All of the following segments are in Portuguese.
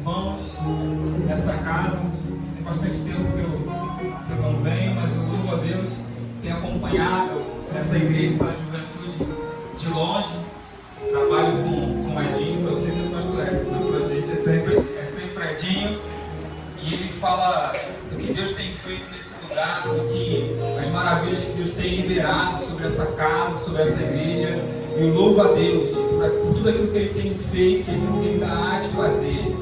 irmãos nessa casa. Tem bastante tempo que eu não venho, mas eu louvo a Deus. Tenho acompanhado essa igreja, essa juventude de longe. Trabalho com o Edinho, para você ter o pastor Edson, né? Para a gente é sempre Edinho. E ele fala do que Deus tem feito nesse lugar, as maravilhas que Deus tem liberado sobre essa casa, sobre essa igreja. E eu louvo a Deus por tudo aquilo que Ele tem feito e aquilo que Ele ainda há de fazer.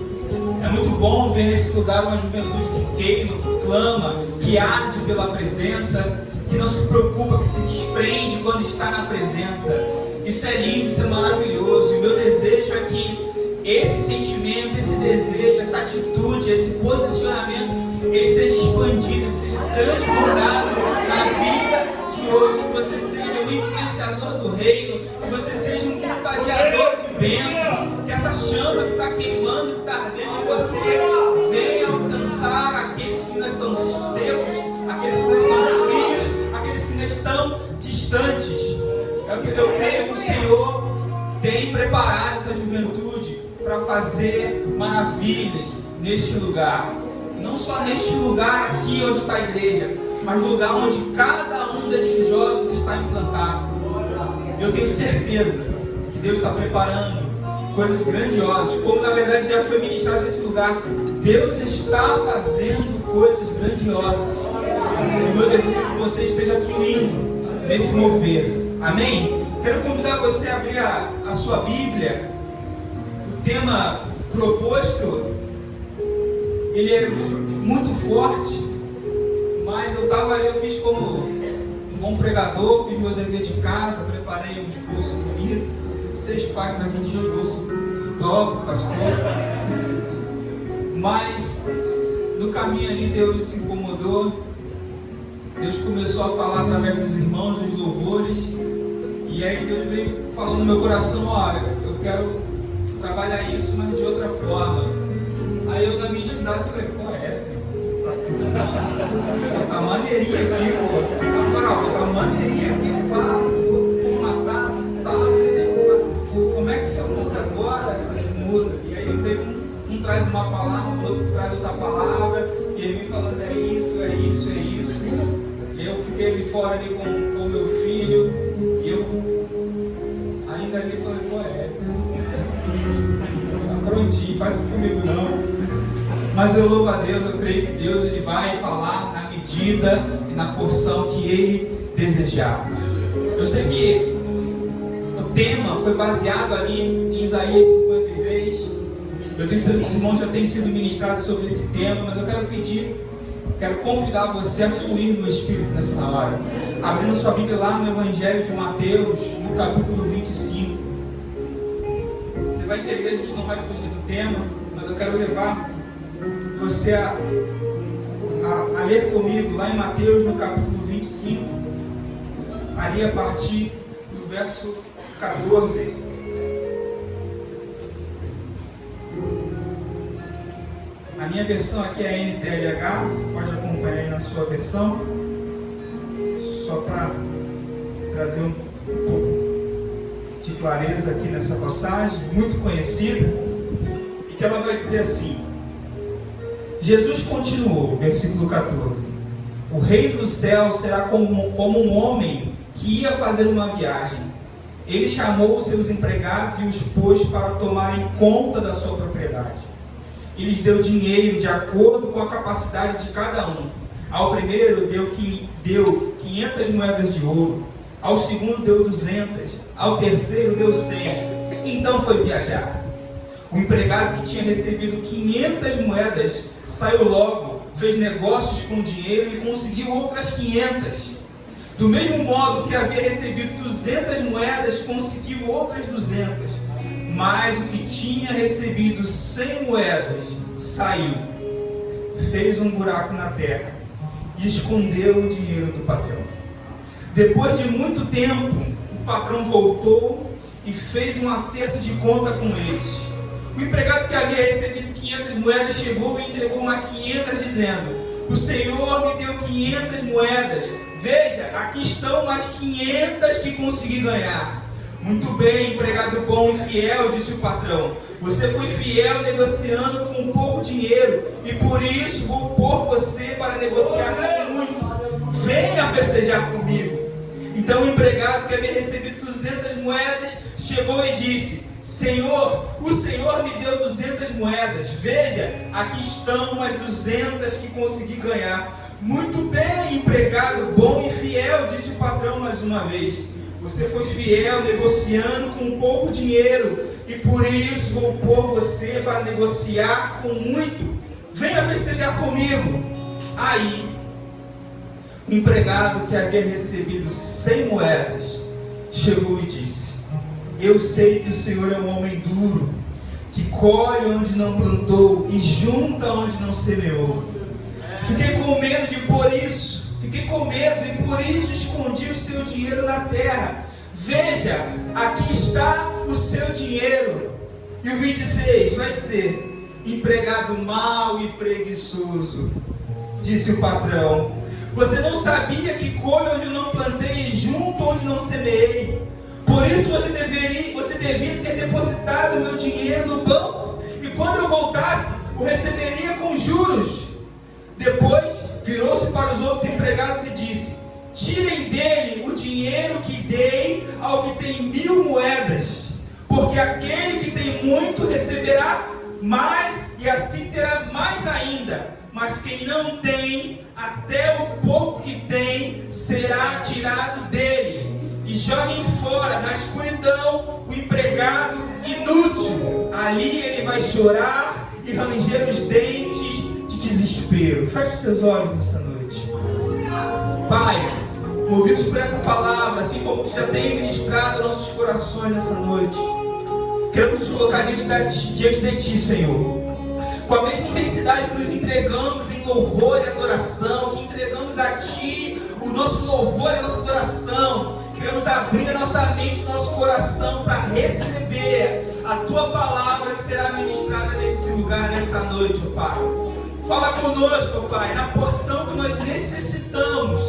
É muito bom ver nesse lugar uma juventude que queima, que clama, que arde pela presença, que não se preocupa, que se desprende quando está na presença. Isso é lindo, isso é maravilhoso. E o meu desejo é que esse sentimento, esse desejo, essa atitude, esse posicionamento, ele seja expandido, ele seja transbordado na vida de hoje. Que você seja um influenciador do reino, que você seja um contagiador de bênção, que essa chama que está queimando, que está ardendo em você, venha alcançar aqueles que ainda estão secos, aqueles que ainda estão frios, aqueles que ainda estão distantes. Eu creio que o Senhor tem preparado essa juventude para fazer maravilhas neste lugar. Não só neste lugar aqui onde está a igreja, mas no lugar onde cada um desses jovens está implantado. Eu tenho certeza que Deus está preparando coisas grandiosas, como na verdade já foi ministrado nesse lugar. Deus está fazendo coisas grandiosas. E meu desejo é que você esteja fluindo nesse mover. Amém? Quero convidar você a abrir a sua Bíblia. O tema proposto, ele é muito forte, mas eu fiz como um bom pregador, fiz meu dever de casa, preparei um esboço bonito, 6 páginas aqui de esboço top, pastor. Mas no caminho ali Deus se incomodou, Deus começou a falar através dos irmãos, dos louvores, e aí Deus veio falando no meu coração: olha, eu quero trabalhar isso, mas de outra forma. Aí eu, na minha intimidade, falei: pô, é Senhor, tá maneirinha aqui, pô, na moral, tá maneirinha aqui, pá, vou matar, como é que o Senhor muda agora? Ele muda. E aí veio um traz uma palavra, o outro traz outra palavra, e ele vem falando: é isso, é isso, é isso. E eu fiquei ali fora ali com o meu filho, e eu ainda ali falei: pô, prontinho, faz isso comigo não. Mas eu louvo a Deus, eu creio que Deus ele vai falar na medida e na porção que Ele desejar. Eu sei que o tema foi baseado ali em Isaías 53. Eu tenho certeza que os irmãos já têm sido ministrados sobre esse tema, mas eu quero convidar você a fluir no Espírito nessa hora. Abrindo sua Bíblia lá no Evangelho de Mateus, no capítulo 25. Você vai entender, a gente não vai fugir do tema, mas eu quero levar você a ler comigo lá em Mateus, no capítulo 25, ali a partir do verso 14. A minha versão aqui é a NTLH, você pode acompanhar aí na sua versão, só para trazer um pouco de clareza aqui nessa passagem, muito conhecida, e que ela vai dizer assim: Jesus continuou, versículo 14: o reino do céu será como um homem que ia fazer uma viagem. Ele chamou os seus empregados e os pôs para tomarem conta da sua propriedade. E lhes deu dinheiro de acordo com a capacidade de cada um. Ao primeiro deu 500 moedas de ouro, ao segundo deu 200, ao terceiro deu 100. Então foi viajar. O empregado que tinha recebido 500 moedas saiu logo, fez negócios com o dinheiro e conseguiu outras 500. Do mesmo modo que havia recebido 200 moedas, conseguiu outras 200. Mas o que tinha recebido 100 moedas saiu, fez um buraco na terra e escondeu o dinheiro do patrão. Depois de muito tempo, o patrão voltou e fez um acerto de conta com eles. O empregado que havia recebido 500 moedas chegou e entregou mais 500, dizendo: o Senhor me deu 500 moedas. Veja, aqui estão mais 500 que consegui ganhar. Muito bem, empregado bom e fiel, disse o patrão. Você foi fiel negociando com pouco dinheiro, e por isso vou pôr você para negociar com muito. Venha festejar comigo. Então o empregado, que havia recebido 200 moedas, chegou e disse: Senhor, o Senhor me deu 200 moedas. Veja, aqui estão as 200 que consegui ganhar. Muito bem, empregado bom e fiel, disse o patrão mais uma vez. Você foi fiel negociando com pouco dinheiro, e por isso vou pôr você para negociar com muito. Venha festejar comigo. Aí, o empregado, que havia recebido 100 moedas, chegou e disse: Eu sei que o Senhor é um homem duro, que colhe onde não plantou e junta onde não semeou. Fiquei com medo de por isso, e por isso escondi o seu dinheiro na terra. Veja, aqui está o seu dinheiro. E o 26 vai dizer: empregado mau e preguiçoso, disse o patrão, você não sabia que colho onde não plantei e junto onde não semeei? Por isso você devia ter depositado meu dinheiro no banco, e quando eu voltasse, o receberia com juros. Depois virou-se para os outros empregados e disse: tirem dele o dinheiro que dei ao que tem 1000 moedas, porque aquele que tem muito receberá mais, e assim terá mais ainda. Mas quem não tem, até o pouco que tem será tirado dele. E joguem fora na escuridão o empregado inútil. Ali ele vai chorar e ranger os dentes de desespero. Feche os seus olhos nesta noite. Pai, movidos por essa palavra, assim como já tem ministrado nossos corações nessa noite, queremos nos colocar diante de Ti, Senhor, com a mesma intensidade que nos entregamos em louvor e adoração, que entregamos a Ti o nosso louvor e a nossa adoração. Queremos abrir a nossa mente, nosso coração, para receber a Tua palavra que será ministrada nesse lugar, nesta noite, ó Pai. Fala conosco, ó Pai, na porção que nós necessitamos,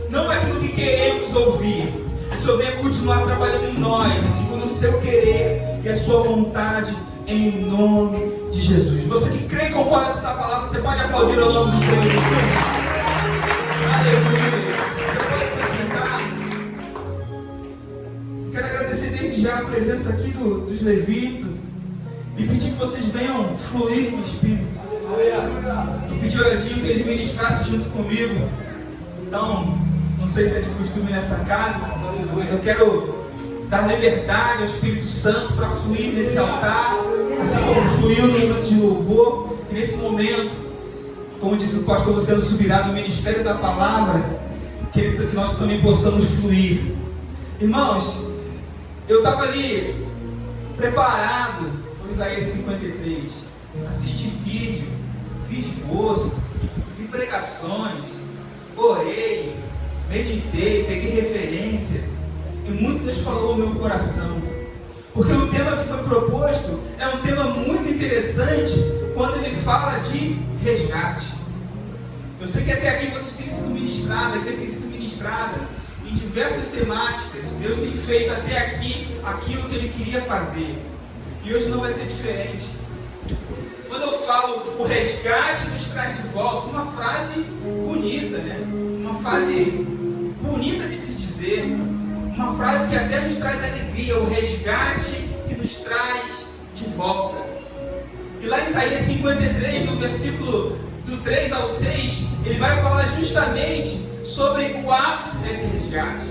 não aquilo que queremos ouvir. Que o Senhor venha continuar trabalhando em nós, segundo o Seu querer e a Sua vontade, em nome de Jesus. Você que crê e concorda com essa palavra, você pode aplaudir ao nome do Senhor Jesus. Aleluia. Você pode se sentar. Quero agradecer desde já a presença aqui dos levitas e pedir que vocês venham fluir no Espírito. Eu pedi ao Edinho que eles ministrassem junto comigo. Então, não sei se é de costume nessa casa, mas eu quero dar liberdade ao Espírito Santo para fluir nesse altar, assim como fluiu no momento de louvor. E nesse momento, como disse o pastor Luciano Subirá, no ministério da palavra, que nós também possamos fluir. Irmãos, eu estava ali preparado por Isaías 53, assisti vídeo, vi esboço, vi pregações, orei, meditei, peguei referência, e muito Deus falou ao meu coração, porque o tema que foi proposto é um tema muito interessante quando ele fala de resgate. Eu sei que até aqui vocês têm sido ministrados, a igreja tem sido ministrada em diversas temáticas. Deus tem feito até aqui aquilo que Ele queria fazer, e hoje não vai ser diferente. Quando eu falo o resgate nos traz de volta, uma frase bonita, né? Uma frase bonita de se dizer, uma frase que até nos traz alegria, o resgate que nos traz de volta. E lá em Isaías 53, no versículo do 3 ao 6, ele vai falar justamente sobre o ápice desse resgate,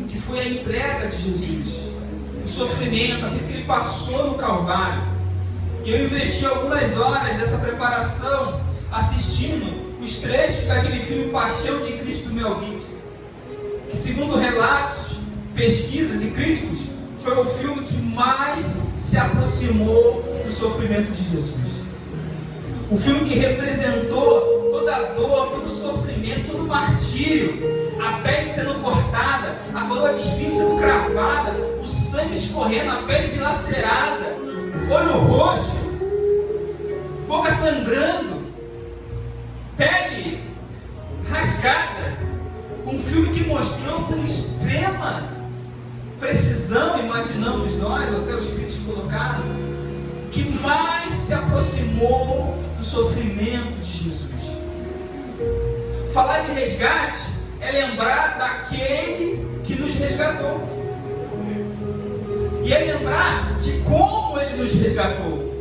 que foi a entrega de Jesus, o sofrimento, aquilo que Ele passou no Calvário. E eu investi algumas horas dessa preparação assistindo os trechos daquele filme Paixão de Cristo do Mel Gibson, que, segundo relatos, pesquisas e críticos, foi o filme que mais se aproximou do sofrimento de Jesus. O filme que representou toda a dor, todo o sofrimento, todo o martírio, a pele sendo cortada, a coroa de espinhos sendo cravada, o sangue escorrendo, a pele dilacerada, olho roxo, boca sangrando, pele rasgada. Um filme que mostrou com extrema precisão e amor, do sofrimento de Jesus. Falar de resgate é lembrar daquele que nos resgatou. E é lembrar de como ele nos resgatou.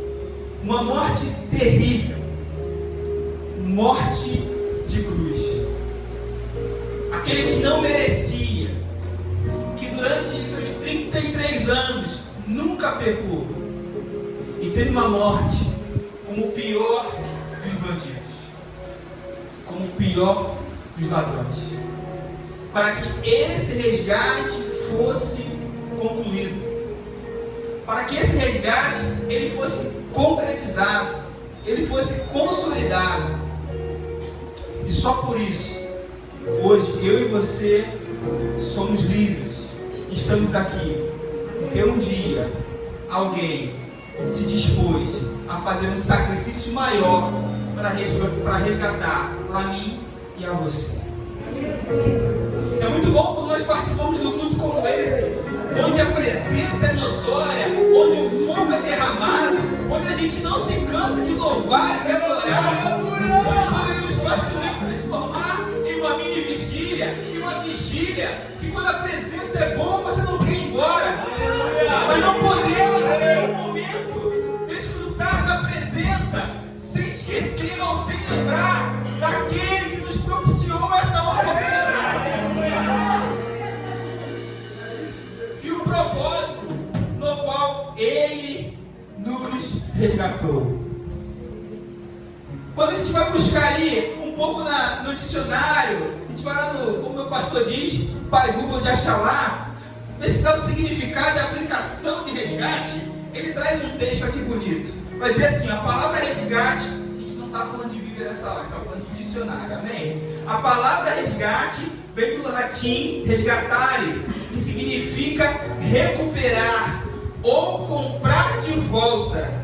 Uma morte terrível. Morte de cruz. Aquele que não merecia, que durante seus 33 anos nunca pecou e teve uma morte como o pior dos bandidos, como o pior dos ladrões, para que esse resgate fosse concluído, para que esse resgate ele fosse concretizado, ele fosse consolidado. E só por isso, hoje eu e você somos livres, estamos aqui, porque um dia alguém se dispôs a fazer um sacrifício maior para resgatar a mim e a você. É muito bom quando nós participamos de um culto como esse, onde a presença é notória, onde o fogo é derramado, onde a gente não se cansa de louvar e de adorar, onde poderíamos facilmente transformar em uma mini vigília, em uma vigília que quando a presença é boa você não quer ir embora, mas não podemos em nenhum momento desfrutar da presença sem esquecer ou sem lembrar daquele que nos propiciou essa oportunidade e o propósito no qual ele nos resgatou. Quando a gente vai buscar ali um pouco no dicionário, a gente vai lá no, como o meu pastor diz, Pai Google de Achalá, pesquisar o significado e a aplicação de resgate, ele traz um texto aqui bonito. Vai dizer assim, a palavra resgate, a gente não está falando de Bíblia nessa hora, está falando de dicionário, amém? A palavra resgate vem do latim resgatare, que significa recuperar ou comprar de volta.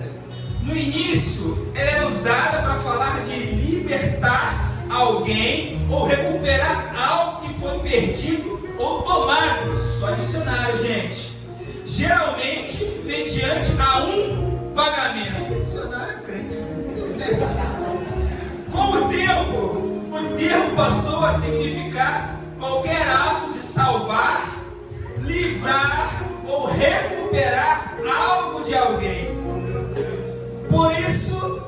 No início, ela era usada para falar de libertar alguém ou recuperar algo que foi perdido ou tomado. Só dicionário, gente. Geralmente, mediante a um pagamento. Dicionário é crente. Com o termo passou a significar qualquer ato de salvar, livrar ou recuperar algo de alguém. Por isso,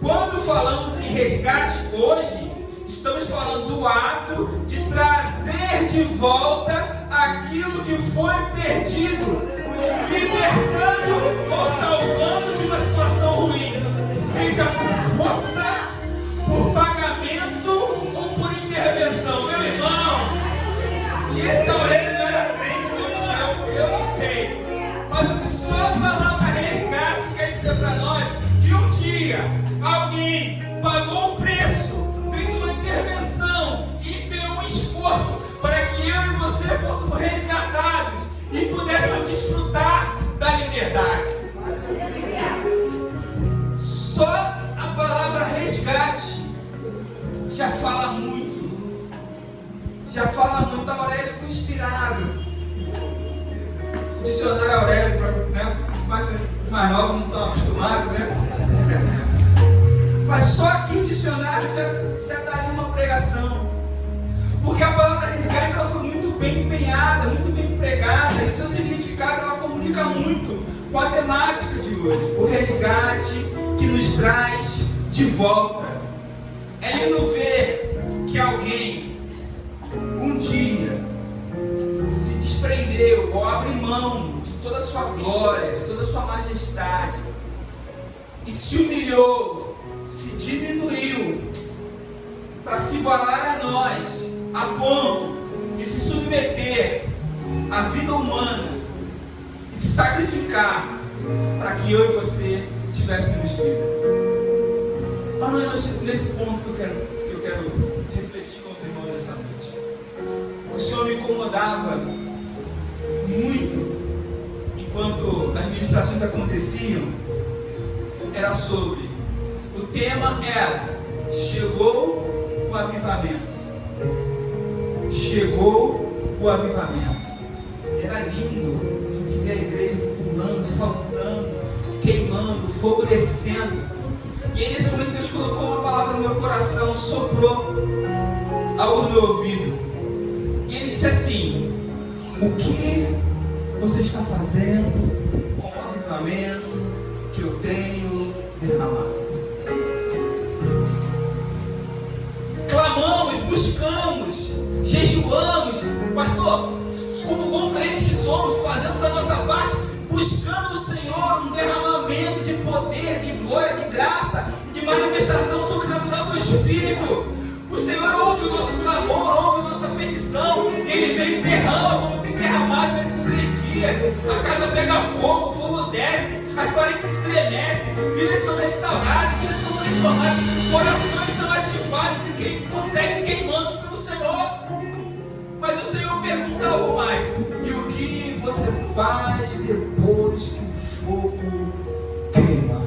quando falamos em resgate hoje, estamos falando do ato de trazer de volta aquilo que foi perdido, libertando ou salvando de uma situação ruim, seja por força, por pagamento ou por intervenção. Meu irmão, se esse Aurélio não era crente, eu não sei, mas o que só a palavra resgate quer dizer para nós que um dia alguém pagou o preço, fez uma intervenção e empenhou um esforço para que eu e você fôssemos resgatados e pudéssemos desfrutar da liberdade. Só a palavra resgate já fala muito. Já fala muito. A Aurélio foi inspirado. O dicionário Aurélio, né? Os mais novos não estão acostumados, né? Mas só aqui o dicionário já daria uma pregação. Porque a palavra resgate ela foi muito bem empenhada, muito bem empregada, e o seu significado ela comunica muito com a temática de hoje. O resgate que nos traz de volta. É lindo ver que alguém um dia se desprendeu ou abre mão de toda a sua glória, de toda a sua majestade e se humilhou, se diminuiu para se igualar a nós, a ponto de se submeter à vida humana e se sacrificar para que eu e você tivéssemos vida. Mas não é nesse ponto que eu quero refletir com os irmãos nessa noite. O Senhor me incomodava muito enquanto as ministrações aconteciam. Era sobre, o tema era, chegou o avivamento. Chegou o avivamento. Era lindo, a gente via a igreja pulando, saltando, queimando, fogo descendo. E aí, nesse momento Deus colocou uma palavra no meu coração, soprou algo no meu ouvido. E Ele disse assim: o que você está fazendo com o avivamento que eu tenho derramado? Clamamos, buscamos, jejuamos, pastor, como bom crente que somos, fazemos a nossa parte, buscando o Senhor, um derramamento de poder, de glória, de graça, de manifestação sobrenatural do Espírito. O Senhor ouve o nosso clamor, ouve a nossa petição, Ele vem e derrama, como tem derramado nesses 3 dias. A casa pega fogo, o fogo desce, as paredes se estremecem, vidas são restauradas, vidas são transformadas, corações são ativados e quem consegue queimando pelo Senhor. Mas o Senhor pergunta algo mais: e o que você faz depois que o fogo queima?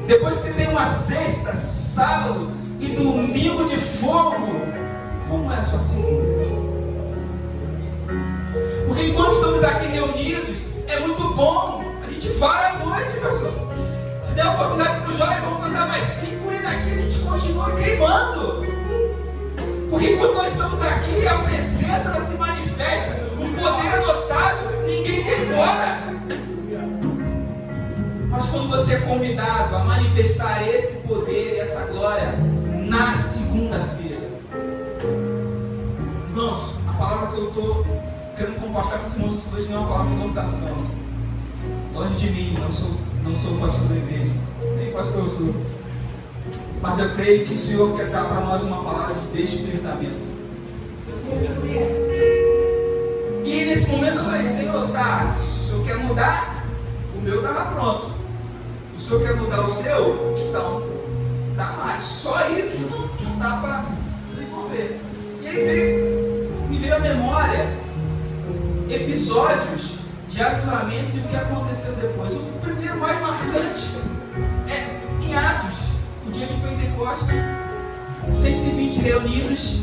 Depois que você tem uma sexta, sábado e domingo de fogo, como é a sua segunda? Porque enquanto estamos aqui reunidos, é muito bom. A gente vai à noite, pastor. Se der oportunidade para o jovem, vamos cantar mais 5 e daqui a gente continua queimando. Porque enquanto nós estamos aqui, a presença ela se manifesta, o poder é notável, ninguém quer ir embora. Mas quando você é convidado a manifestar esse poder e essa glória na segunda-feira, irmãos, a palavra que eu estou querendo compartilhar com os irmãos essa noite não é uma palavra de exaltação. Longe de mim, não sou pastor da igreja, nem pastor eu sou. Mas eu creio que o Senhor quer dar para nós uma palavra de despertamento. E nesse momento eu falei: Senhor, tá, se o Senhor quer mudar, o meu está lá pronto. O Senhor quer mudar o seu? Então, dá mais. Só isso não dá para desenvolver. E aí me veio à memória episódios de avivamento e o que aconteceu depois. O primeiro mais marcante é em Atos, o dia de Pentecostes, 120 reunidos,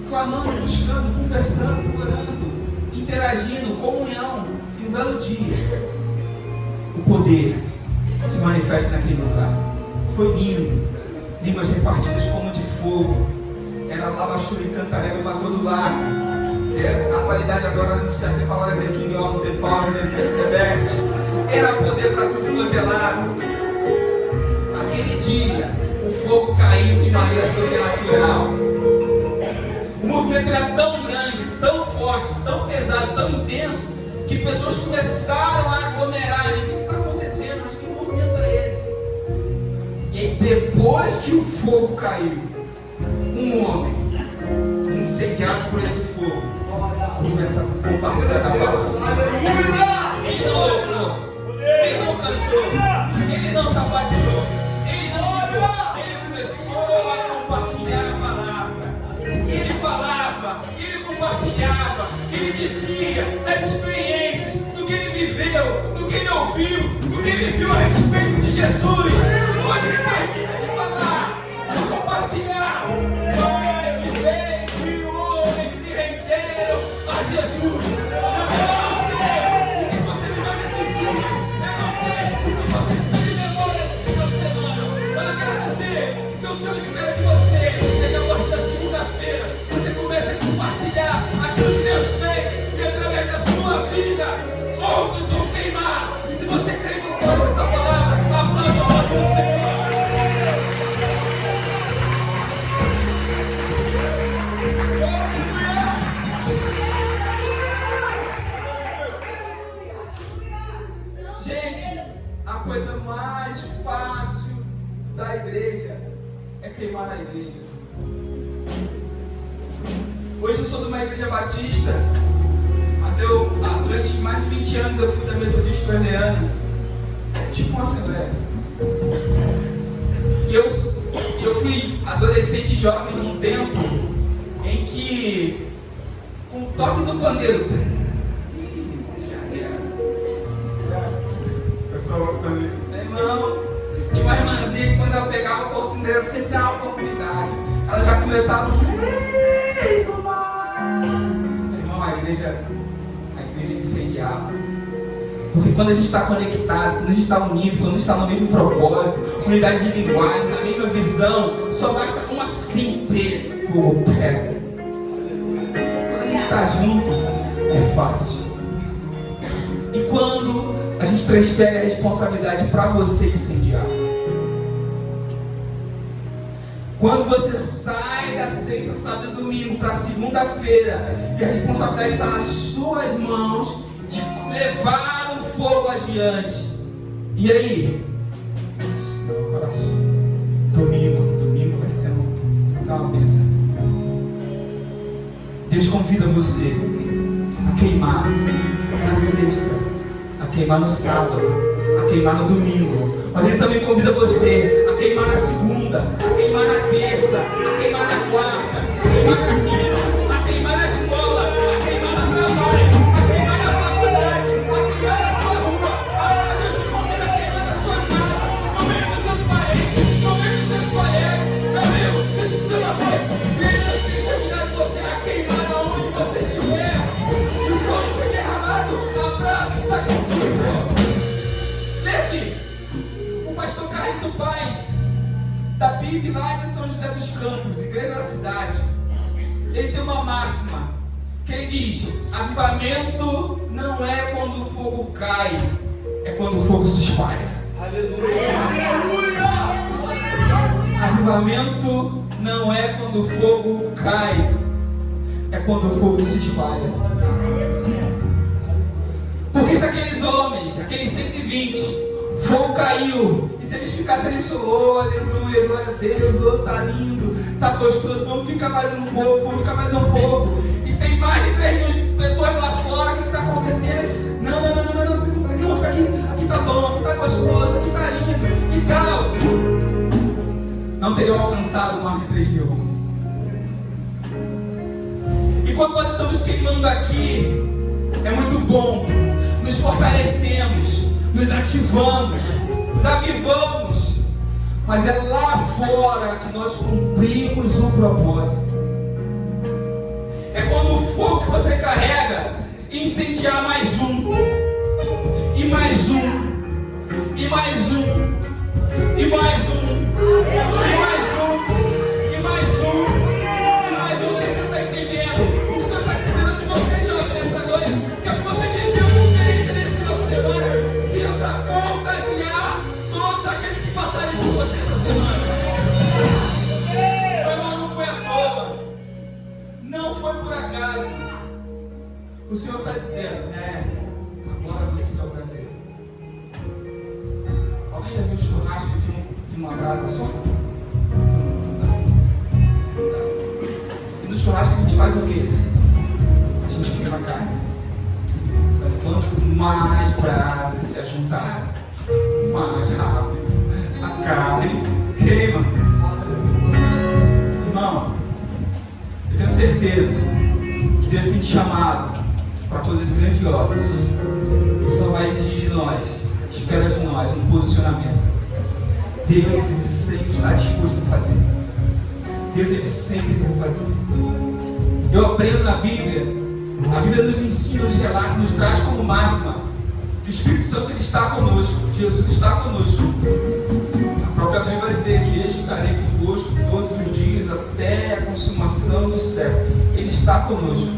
clamando, buscando, conversando, orando, interagindo, comunhão. E um belo dia, o poder se manifesta naquele lugar. Foi lindo, línguas repartidas como de fogo, era lava, chuva e cantarela para todo lado. A qualidade agora, não precisa ter falado The King of the Power, the Best. Era poder para tudo quanto é lado. Naquele dia, o fogo caiu de maneira sobrenatural. O movimento era tão grande, tão forte, tão pesado, tão intenso, que pessoas começaram a aglomerar. O que está acontecendo? Mas que movimento é esse? E aí, depois que o fogo caiu, um homem, incendiado por esse fogo, começa a compartilhar a palavra. Ele não louvou, ele não cantou, ele não sapateou, ele não ficou, ele começou a compartilhar a palavra. E ele falava, ele compartilhava, ele dizia das experiências, do que ele viveu, do que ele ouviu, do que ele viu a respeito de Jesus. E quando ele termina de falar, de compartilhar, Jesus, eu não sei o que você viveu nesses dias, eu não sei o que você está vivendo nesse final de semana, mas eu quero dizer que o Senhor espera de você é que a partir da segunda-feira você comece a compartilhar aquilo que Deus fez e através da sua vida outros vão queimar. E se você crê no poder dessa palavra, aplauda a voz do Senhor. A coisa mais fácil da igreja é queimar na igreja. Hoje eu sou de uma igreja batista, mas durante mais de 20 anos eu fui da Metodista Verdeana, tipo uma assembleia. E eu fui adolescente jovem num tempo em que, com o toque do pandeiro, irmão, tinha uma irmãzinha que quando ela pegava a oportunidade, ela sempre dava a oportunidade. Ela já começava, irmão, a igreja incendiava. Porque quando a gente está conectado, quando a gente está unido, quando a gente está no mesmo propósito, unidade de linguagem, na mesma visão, só basta uma centelha, fogo pega. Quando a gente está junto, é fácil. E quando a gente transfere a responsabilidade para você incendiar, quando você sai da sexta, sábado e domingo para segunda-feira e a responsabilidade está nas suas mãos de levar o fogo adiante. E aí? Domingo vai ser uma bênção. Deus convida você a queimar na sexta, a queimar no sábado, a queimar no domingo. Mas Ele também convida você a queimar na segunda, a queimar na terça, a queimar na quarta, a queimar na quinta, a queimar na escola, a queimar no trabalho, a queimar na faculdade, a queimar na sua rua. Ah, Deus te convida a queimar na sua casa, no meio dos seus parentes, no meio dos seus colegas. Meu amigo, deixa o seu amor. Deus tem convidado você a queimar aonde você estiver. O fogo foi derramado, a brasa está contigo. Lê aqui. O pastor Carlito Paz, da PIB lá de São José dos Campos, igreja da cidade, ele tem uma máxima que ele diz: avivamento não é quando o fogo cai, é quando o fogo se espalha. Aleluia! Avivamento não é quando o fogo cai, é quando o fogo se espalha. Porque se aqueles homens, aqueles 120, fogo caiu, e se eles ficassem ali só, oh, aleluia, glória a Deus, oh, tá lindo, tá gostoso, vamos ficar mais um pouco, vamos ficar mais um pouco. E tem mais de 3 mil pessoas lá fora, o que está acontecendo? Não, vamos ficar aqui tá bom, aqui tá gostoso, aqui tá lindo, e tal. Não teriam alcançado mais de 3 mil homens. E quando nós estamos queimando aqui, é muito bom, nos fortalecemos, nos ativamos, nos avivamos, mas é lá fora que nós cumprimos o propósito. É quando o fogo que você carrega incendiar mais um, e mais um, e mais um, e mais um, e mais um, e mais um, e mais um. Você está entendendo? O Senhor está ensinando de você, jovem, nessa noite, que é que você viveu de experiência nesse final de semana. Para contagiar todos aqueles que passarem por você essa semana. Meu irmão, não foi à toa, não foi por acaso. O Senhor está dizendo, agora você vai o prazer. Alguém já viu churrasco de uma brasa só? E no churrasco a gente faz o quê? A gente queima a carne. Quanto mais brasas se ajuntar, mais rápido a carne queima. Irmão, eu tenho certeza que Deus tem te chamado para coisas grandiosas. E só vai exigir de nós, espera de nós, um posicionamento. Deus, Ele sempre está disposto a fazer. Deus, Ele sempre quer fazer. Eu aprendo na Bíblia. A Bíblia nos ensina, nos relata, nos traz como máxima que o Espírito Santo Ele está conosco, Jesus está conosco. A própria Bíblia vai dizer que eu estarei convosco todos os dias até a consumação do século. Ele está conosco.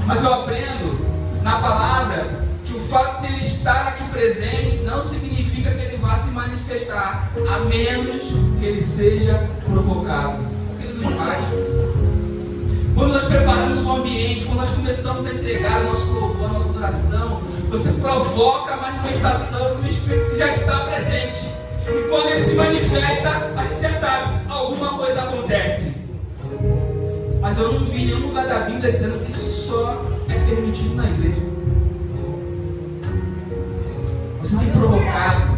Mas eu aprendo na palavra que o fato de Ele estar aqui presente não significa que Ele vá se manifestar, a menos que Ele seja provocado. Porque Ele não faz. Quando nós preparamos o ambiente, quando nós começamos a entregar o nosso louvor, a nossa adoração, você provoca a manifestação do Espírito que já está presente. E quando ele se manifesta, a gente já sabe, alguma coisa acontece. Mas eu não vi nenhum lugar da Bíblia dizendo que isso só é permitido na igreja. Você tem provocado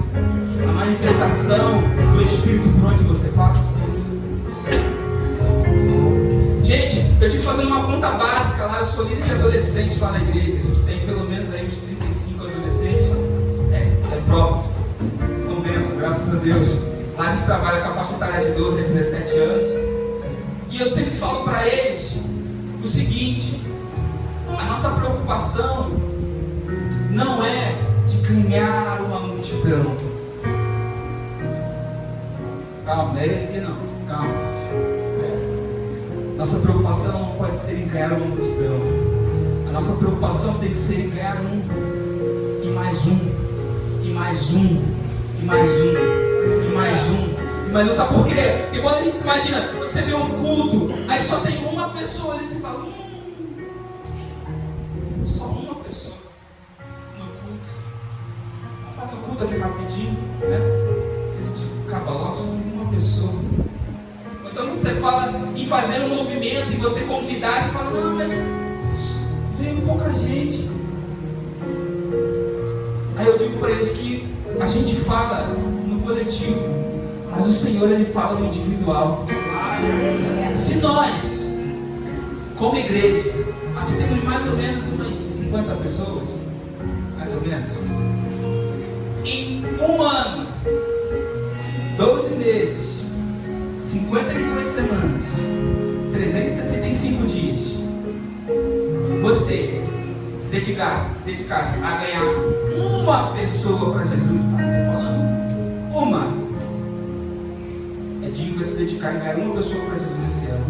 a manifestação do Espírito por onde você passa. Gente, eu tive que fazer uma conta básica lá. Eu sou líder de adolescentes lá na igreja. A gente tem pelo menos aí uns 35 adolescentes. É próprios. São bênçãos, graças a Deus. Lá a gente trabalha com a faixa etária de 12 a 17 anos. E eu sempre falo para eles o seguinte: a nossa preocupação não é de ganhar ganhar uma multidão. Calma, não é heresia não, calma. Nossa preocupação não pode ser em ganhar uma multidão. A nossa preocupação tem que ser em ganhar um, e mais um, e mais um, e mais um, e mais um. Mas não sabe por quê? Porque quando a gente imagina, você vê um culto, aí só tem uma pessoa ali, você fala, só uma pessoa no culto. Faz o culto aqui rapidinho, né? A gente acaba logo, só tem uma pessoa. Então você fala em fazer um movimento e você convidar, você fala, não, mas veio pouca gente. Aí eu digo para eles que a gente fala no coletivo, mas o Senhor, Ele fala no individual. Se nós, como igreja, aqui temos mais ou menos umas 50 pessoas, mais ou menos, em um ano, 12 meses, 52 semanas, 365 dias, você se dedicasse a ganhar uma pessoa para Jesus, estou falando uma. Vai se dedicar em ganhar uma pessoa para Jesus esse ano.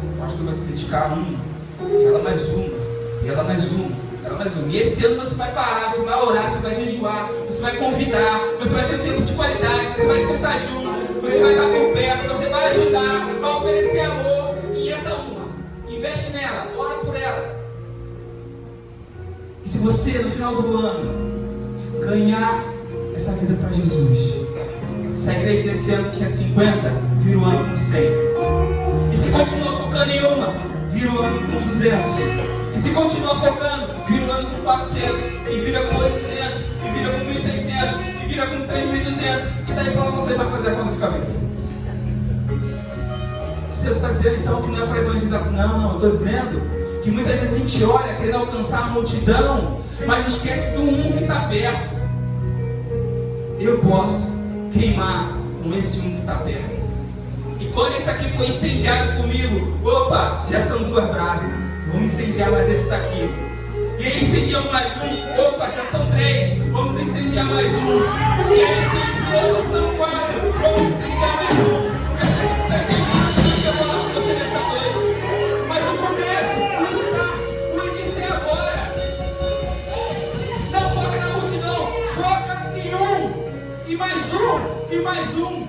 O pastor vai se dedicar a uma, e ela mais uma, e ela mais uma, ela mais uma. E esse ano você vai parar, você vai orar, você vai jejuar, você vai convidar, você vai ter um tempo de qualidade, você vai sentar junto, você vai estar por perto, você vai ajudar, vai oferecer amor. E essa uma, investe nela, ora por ela. E se você no final do ano ganhar essa vida para Jesus, se a igreja desse ano tinha 50, vira o ano com 100. E se continua focando em uma, vira o ano com 200. E se continua focando, vira o ano com 400. E vira com 800. E vira com 1.600. E vira com 3.200. E daí para você vai fazer a conta de cabeça. Deus está dizendo então que não é para evangelizar. Não, eu estou dizendo que muitas vezes a gente olha querendo alcançar a multidão, mas esquece do um que está perto. Eu posso queimar com esse um que está perto. E quando esse aqui foi incendiado comigo, opa, já são 2 brasas, vamos incendiar mais esse aqui. E aí incendiamos mais um, opa, já são 3, vamos incendiar mais um. E aí opa, são 4, vamos incendiar mais um. Você está entendendo tudo isso que eu vou falar com você nessa noite? Mas o começo, o start, o início é agora. Não foca na multidão, foca em um. E mais um, e mais um.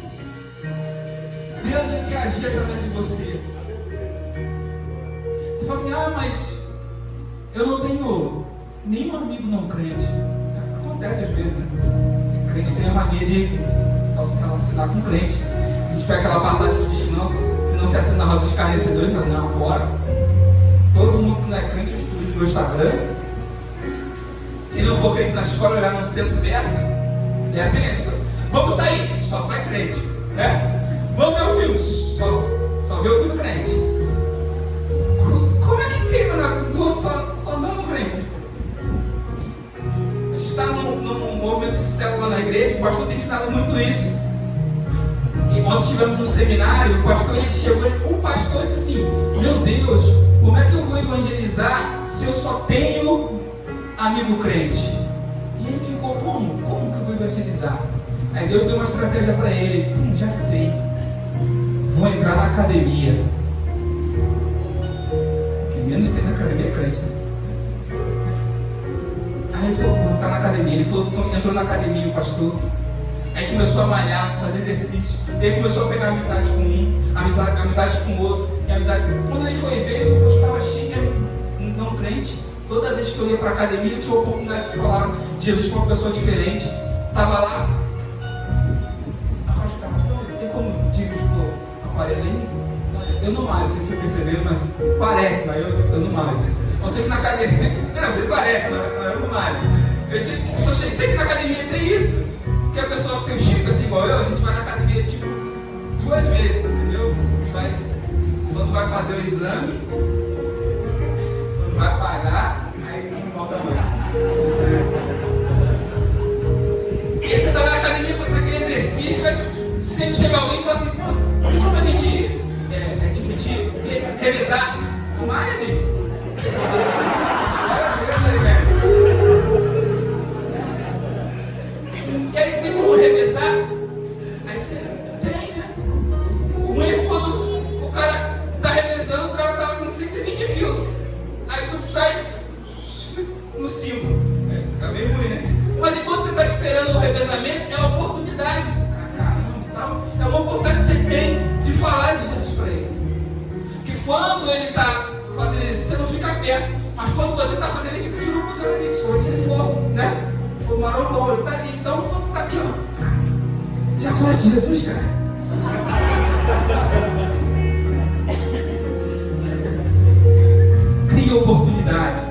Deus é que agir através de você. Você fala assim, mas eu não tenho nenhum amigo não crente. Acontece às vezes, né? O crente tem a mania de só se relacionar com crente. A gente pega aquela passagem que diz que não, se não se assina na rosa de escarnecedores, fala, não, bora. Todo mundo que não é crente, eu estudo no meu Instagram. Quem não for crente na escola, olhar no centro perto. É assim, vamos sair, só sai crente, né? Vamos ver o filme, só vê o filme crente. Como é que queima na vida do outro só não crente? A gente está num movimento de célula na igreja, o pastor tem ensinado muito isso. E ontem tivemos um seminário, o pastor ele chegou, o pastor disse assim, meu Deus, como é que eu vou evangelizar se eu só tenho amigo crente? E ele ficou, como que eu vou evangelizar? Aí Deus deu uma estratégia para ele, já sei, vou entrar na academia. O que menos tem na academia é crente, né? Aí ele falou, vou entrar na academia. Ele falou, entrou na academia o pastor. Aí começou a malhar, fazer exercício. Ele começou a pegar amizade com um, amizade com o outro, e amizade. Quando ele foi ver, ele falou, eu estava cheio de não crente. Toda vez que eu ia para a academia, eu tinha a oportunidade de falar de Jesus com uma pessoa diferente. Estava lá. Tem como dividir o aparelho aí? Eu não malho, não sei se você percebeu, mas parece, mas eu não malho. Né? Você que na academia. Não, você parece, mas eu não malho. Eu sei que na academia tem isso. Que a pessoa que tem o chip assim igual eu, a gente vai na academia tipo 2 vezes, entendeu? Quando vai fazer o exame, quando vai pagar, aí não volta mais. E você está na academia fazendo aquele exercício, mas sempre chega alguém e fala assim, como a gente dividir, revezar? Tu malha, gente? E aí tem como revezar? Aí você tem, né? O ruim é quando o cara tá revezando, o cara tá com 120 quilos. Aí tu sai no 5. Fica bem ruim, né? Mas enquanto você está esperando o revezamento, é a oportunidade. Caramba e tal. É uma oportunidade que você tem de falar de Jesus para ele. Porque quando ele está fazendo isso, você não fica perto. Mas quando você está fazendo, ele fica tirando você ali. Se ele for, né? For maromba, ele está ali. Então, quando está aqui, ó. Cara, já conhece Jesus, cara? Cria oportunidade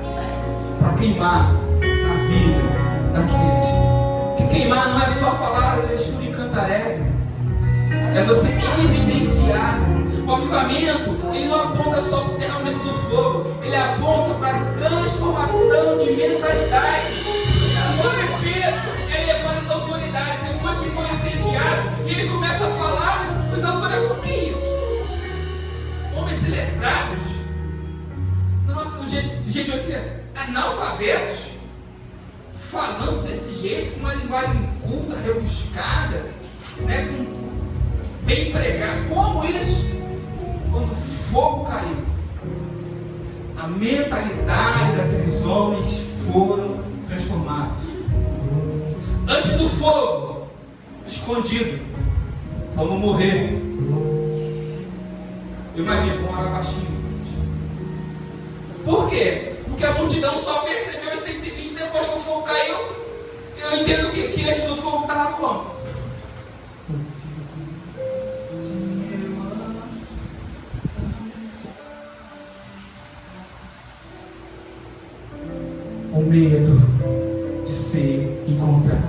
para queimar a vida daqueles. Porque queimar não é só falar de choro e cantaré. É você evidenciar. O avivamento, ele não aponta só para o derramamento do fogo, ele aponta para a transformação de mentalidade. Quando é Pedro, ele levanta as autoridades, depois que foi incendiado, ele começa a falar, os autoridades, o que é isso? Homens iletrados, do jeito de você, analfabetos, falando desse jeito, com uma linguagem culta, rebuscada, né, bem empregada. Como isso? Quando o fogo caiu, a mentalidade daqueles homens foram transformadas. Antes do fogo, escondido, vamos morrer. Imagina, vamos orar baixinho. Por quê? Porque a multidão só percebeu os 120 depois que o fogo caiu. Eu entendo que antes do fogo estava como? O medo de ser encontrado.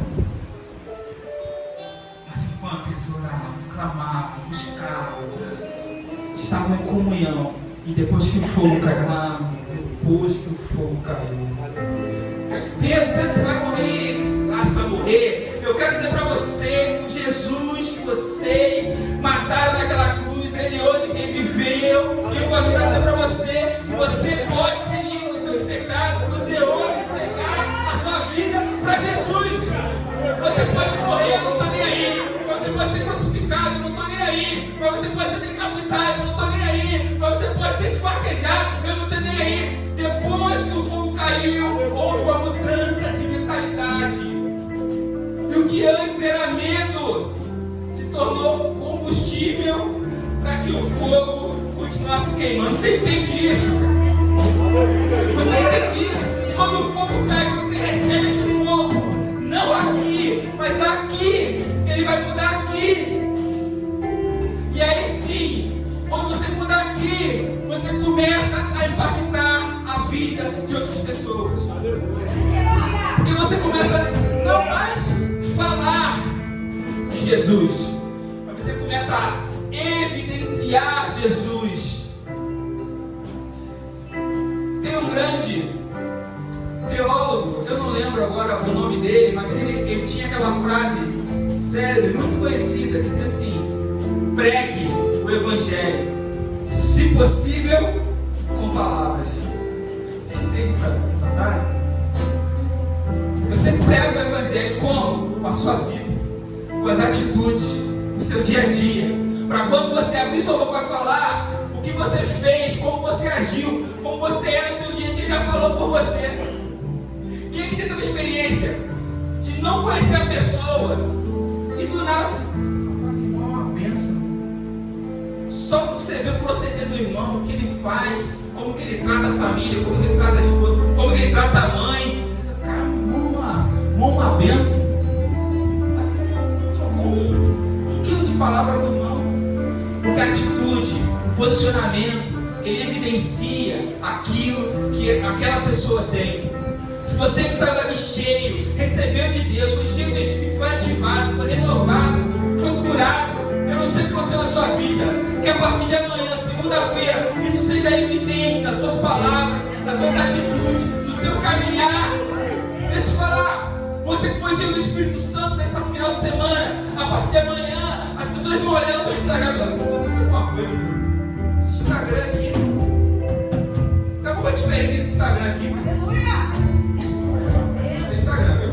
Mas enquanto eles oravam, clamavam, buscavam, estavam em comunhão, e depois que o fogo caiu, depois que o fogo caiu, Pedro, você vai morrer, você acha que vai morrer? Eu quero dizer para você que o Jesus que vocês mataram naquela cruz, ele hoje reviveu. E eu posso dizer para você que você pode ser livre dos seus pecados se você hoje entregar a sua vida para Jesus. Você pode morrer, eu não estou nem aí. Você pode ser crucificado, eu não estou nem aí. Mas você pode ser decapitado, eu não estou nem aí. Mas você pode ser esquartejado, eu não estou nem aí. Depois que o fogo caiu, houve uma mudança de mentalidade. E o que antes era medo se tornou combustível para que o fogo continuasse queimando. Você entende isso? Você entende isso? E quando o fogo cai, você recebe esse fogo, não aqui, mas aqui, ele vai mudar aqui. E aí sim, quando você muda aqui, você começa a impactar a vida de outras pessoas. Porque você começa não mais falar de Jesus, mas você começa a evidenciar Jesus. Tem um grande teólogo, eu não lembro agora o nome dele, mas ele tinha aquela frase célebre, muito conhecida, que diz assim: pregue o Evangelho, se possível, com palavras. Você entende essa frase? Você prega o Evangelho como? Com a sua vida, com as atitudes, no seu dia a dia. Para quando você abrir sua boca para falar, o que você fez, como você agiu, como você é no seu dia a dia, já falou por você. Quem aqui já teve experiência de não conhecer a pessoa e do nada você uma bênção? Só para você ver o proceder do irmão, o que ele faz, como que ele trata a família, como que ele trata a esposa, como que ele trata a mãe. Uma bênção. Assim, trocou um quilo de palavra com o irmão. Porque a atitude, o posicionamento, ele evidencia aquilo que aquela pessoa tem. Se você que saiu daqui cheio, recebeu de Deus, foi cheio do Espírito, foi ativado, foi renovado, foi curado, eu não sei o que aconteceu na sua vida, que a partir de amanhã, segunda-feira, isso seja evidente nas suas palavras, nas suas atitudes, no seu caminhar. Deixa eu te falar. Você que foi cheio do Espírito Santo nessa final de semana, a partir de amanhã, as pessoas vão olhando para o Instagram e falando: vou dizer uma coisa, esse Instagram aqui, tem alguma diferença nesse Instagram aqui? Aleluia! Instagram, viu?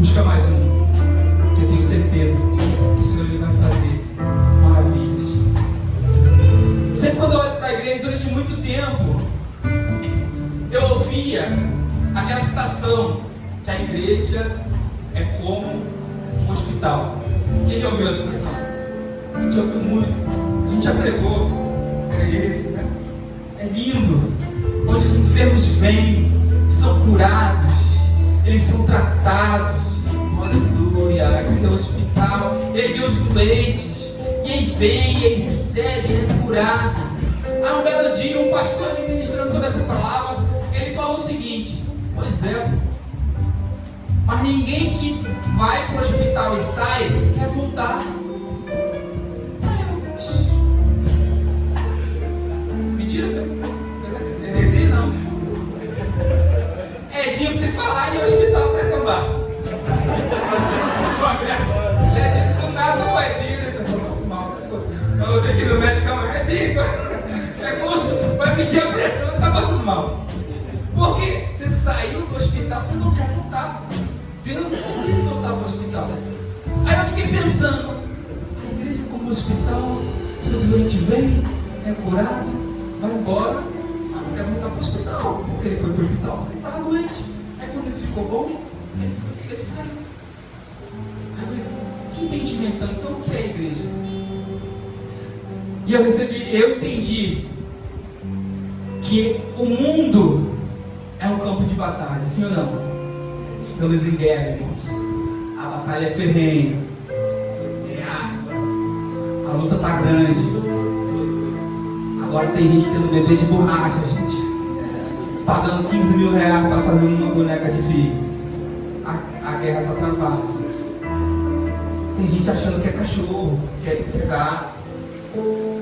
Busca mais um, que eu tenho certeza que o Senhor ele vai fazer maravilhas. Sempre quando eu olho para a igreja, durante muito tempo, eu ouvia aquela citação que a igreja é como um hospital. Quem já ouviu essa expressão? A gente já ouviu muito, a gente já pregou. É isso, né? É lindo, onde os enfermos vêm, são curados, eles são tratados. Aleluia, aquele é o hospital. Ele vê os doentes, e ele vem, ele recebe, ele é curado. Há um belo dia, um pastor me ministrando sobre essa palavra, ele falou o seguinte: pois é, mas ninguém que vai para o hospital e sai quer voltar. Mentira, é esse não. É dia você falar e o hospital pressão baixa. É dia do nada, não é dia. Eu passo mal. Eu vou ter que ir no médico, é dia. É curso, vai pedir a pressão, está passando mal. Porque você saiu do hospital, você não quer voltar. Viu? Por que não voltar para o hospital? Aí eu fiquei pensando, a igreja como hospital, o doente vem, é curado, vai embora, não quer voltar para o hospital, porque ele foi para o hospital, porque ele estava doente. Aí quando ele ficou bom, ele saiu. Aí eu falei, que entendimento então o que é a igreja? E eu entendi que o mundo é um campo de batalha, sim ou não? Estamos em guerra, irmãos. A batalha é ferrenha. A luta está grande. Agora tem gente tendo bebê de borracha, gente. Pagando 15 mil reais para fazer uma boneca de filho. A guerra está travada. Tem gente achando que é cachorro, que é gato.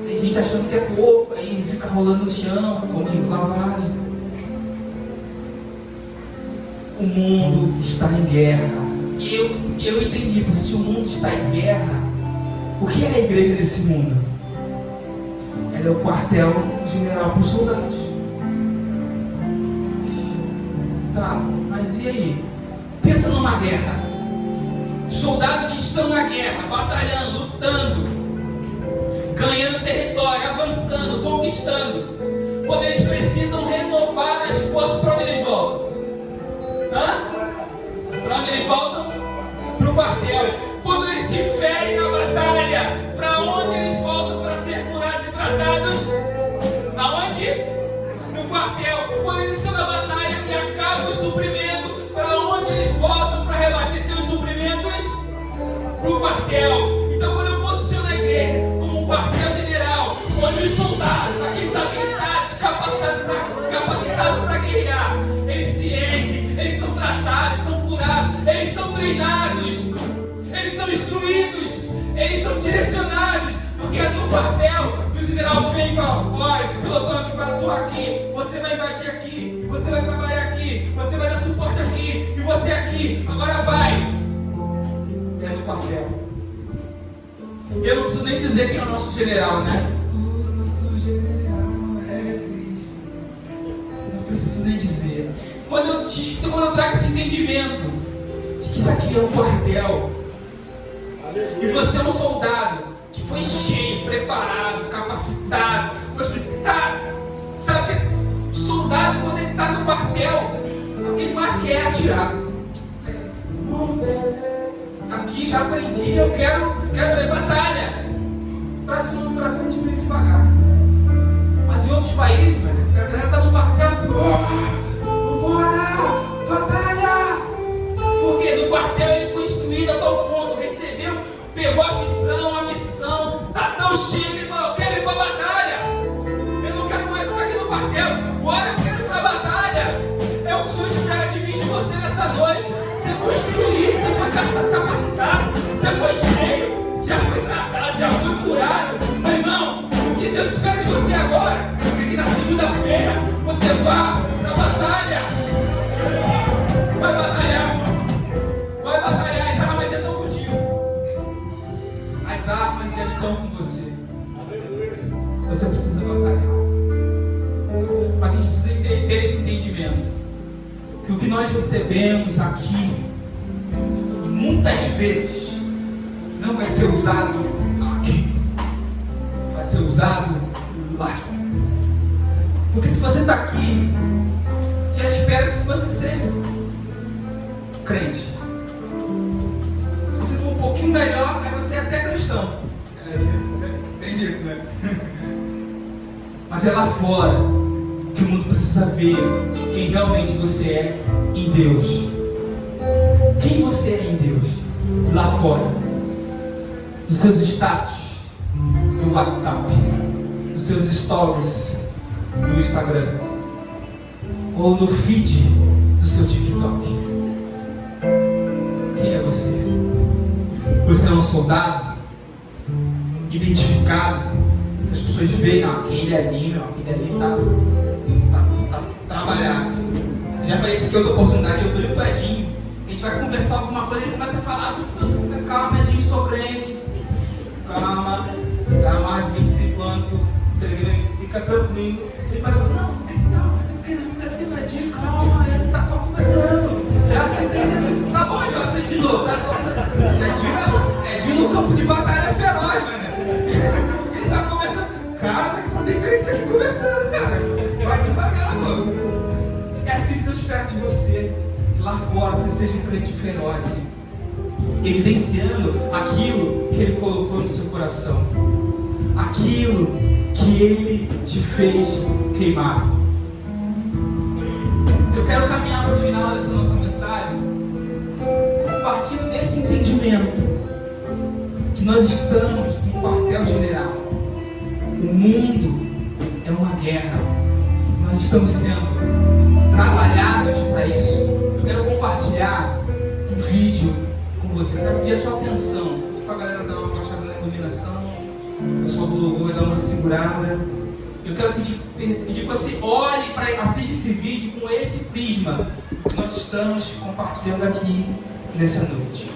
Tem gente achando que é porco, aí fica rolando no chão, comendo lavagem. O mundo está em guerra. E eu entendi, porque se o mundo está em guerra, o que é a igreja nesse mundo? Ela é o quartel general para os soldados. Tá, mas e aí? Pensa numa guerra. Soldados que estão na guerra, batalhando, lutando, ganhando território, avançando, conquistando. Quando eles precisam renovar as forças, para onde eles voltam? Para onde eles voltam? Para o quartel. Quando eles se ferem na batalha, para onde eles voltam para ser curados e tratados? Aonde? No quartel. Quando eles estão na batalha e acabam o suprimento, para onde eles voltam para reabastecer os suprimentos? Para o quartel. Então quando eu posiciono a igreja como um quartel general, onde os soldados, aqueles habilitados, capacitados para guerrear, eles se enchem, eles são tratados, são curados, eles são treinados, eles são instruídos, eles são direcionados, porque é do quartel que o general vem e fala: ó, esse pelotão que vai atuar aqui, você vai invadir aqui, você vai trabalhar aqui, você vai dar suporte aqui, e você aqui, agora vai. É do quartel. Eu não preciso nem dizer quem é o nosso general, né? O nosso general é Cristo. Não preciso nem dizer. Quando eu trago esse entendimento de que isso aqui é um quartel, e você é um soldado que foi cheio, preparado, capacitado, foi estudado, sabe? O soldado, quando ele está no quartel, o que ele mais quer é atirar. Aqui já aprendi, eu quero ver batalha. No Brasil a gente veio devagar. Mas em outros países, a galera está no quartel. Vambora! Batalha! Porque no quartel ele foi instruído a tal ponto, recebeu, pegou a missão, está tão cheio que ele falou: eu quero ir para a batalha. Eu não quero mais ficar aqui no quartel. Bora, eu quero ir para a batalha. É o que o Senhor espera de mim e de você nessa noite. Você foi instruído, você foi capacitado, você foi cheio, já foi tratado, já foi curado. Meu irmão, o que Deus espera de você agora é que na segunda-feira você vá para a batalha. Vai batalhar, as armas já estão contigo. As armas já estão com você. Você precisa batalhar. Mas a gente precisa ter esse entendimento que o que nós recebemos aqui vezes não vai ser usado aqui, vai ser usado lá. Porque se você está aqui, já espera-se que você seja crente. Se você for um pouquinho melhor, aí você é até cristão. Entende isso, né? Mas é lá fora que o mundo precisa ver quem realmente você é em Deus. Quem você é em Deus? Lá fora, nos seus status do WhatsApp, nos seus stories do Instagram, ou no feed do seu TikTok. Quem é você? Você é um soldado identificado? As pessoas veem, aquele ali tá trabalhando. Já falei isso aqui outra oportunidade, eu brinco com o Edinho. A gente vai conversar alguma coisa e ele começa a falar, calma, Edinho, sou crente. Calma, tá mais de 25 anos, fica tranquilo. Ele começa a falar, não, Edinho, calma, ele tá só conversando. Já aceitei, tá bom, já aceitei de novo, tá só. Edinho no campo de batalha é feroz, mano. Ele tá conversando, cara, só tem crente aqui conversando, cara. Vai devagar, mano. É assim que Deus espera de você, que lá fora você seja um crente feroz, evidenciando aquilo que Ele colocou no seu coração, aquilo que Ele te fez queimar. Eu quero caminhar para o final dessa nossa mensagem, partindo desse entendimento que nós estamos no quartel-general. O mundo é uma guerra. Nós estamos sendo trabalhados para isso. Eu quero compartilhar um vídeo com você. Eu quero pedir a sua atenção. Tipo, a galera dá uma baixada na iluminação, o pessoal do louvor dá uma segurada. Eu quero pedir que você olhe para assista esse vídeo com esse prisma que nós estamos compartilhando aqui nessa noite.